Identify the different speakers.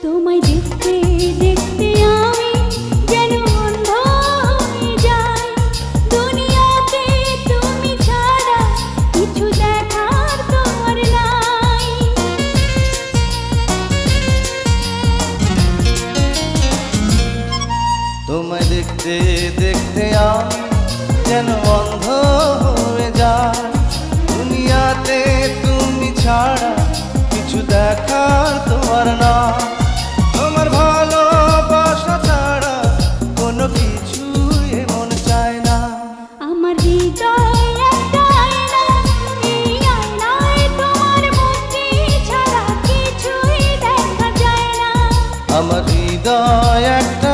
Speaker 1: তোমায় দেখতে দেখতে আমি যেন অন্ধ হয়ে যাই। দুনিয়াতে তুমি ছাড়া কিছু দেখার তো আর নাই।
Speaker 2: তোমায় দেখতে দেখতে আমি যেন অন্ধ হয়ে যাই। দুনিয়াতে তুমি ছাড়া কিছু দেখার তোমার না। তোমার ভালোবাসা ছাড়া কোনো কিছু এমন চায় না।
Speaker 1: আমার হৃদয় একটা আয়না, এই আয়নায় তোমার মুখটি ছাড়া কিছুই দেখা যায় না।
Speaker 2: আমার হৃদয় একটা